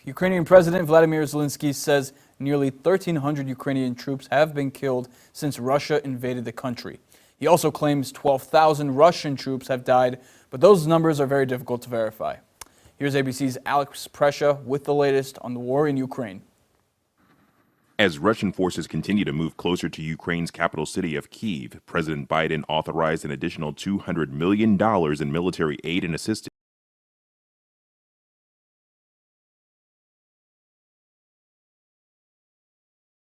Ukrainian President Vladimir Zelensky says nearly 1,300 Ukrainian troops have been killed since Russia invaded the country. He also claims 12,000 Russian troops have died, but those numbers are very difficult to verify. Here's ABC's Alex Prescia with the latest on the war in Ukraine. As Russian forces continue to move closer to Ukraine's capital city of Kyiv, President Biden authorized an additional $200 million in military aid and assistance.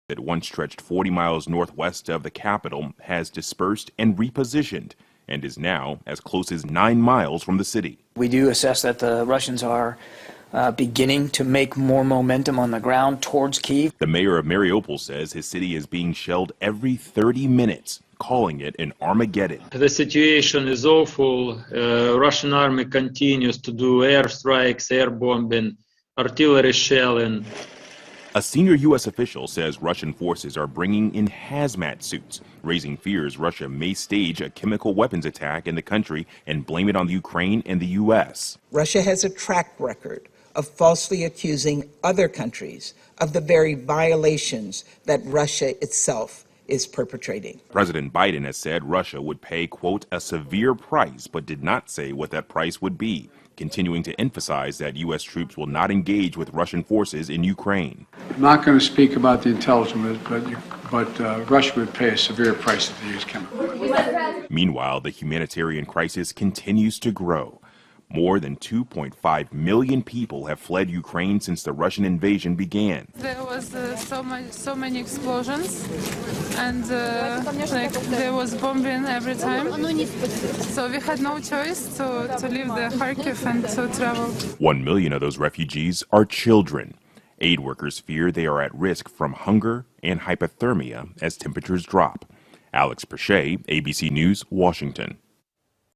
That once stretched 40 miles northwest of the capital has dispersed and repositioned and is now as close as 9 miles from the city. We do assess that the Russians are beginning to make more momentum on the ground towards Kyiv. The mayor of Mariupol says his city is being shelled every 30 minutes, calling it an Armageddon. The situation is awful. Russian army continues to do airstrikes, air bombing, artillery shelling. A senior U.S. official says Russian forces are bringing in hazmat suits, raising fears Russia may stage a chemical weapons attack in the country and blame it on Ukraine and the U.S. Russia has a track record of falsely accusing other countries of the very violations that Russia itself is perpetrating. President Biden has said Russia would pay, quote, a severe price, but did not say what that price would be, continuing to emphasize that U.S. troops will not engage with Russian forces in Ukraine. I'm not going to speak about the intelligence, but Russia would pay a severe price if they use chemicals. Meanwhile, the humanitarian crisis continues to grow. More than 2.5 million people have fled Ukraine since the Russian invasion began. There was so many explosions, and there was bombing every time. So we had no choice to leave the Kharkiv and to travel. 1 million of those refugees are children. Aid workers fear they are at risk from hunger and hypothermia as temperatures drop. Alex Prescia, ABC News, Washington.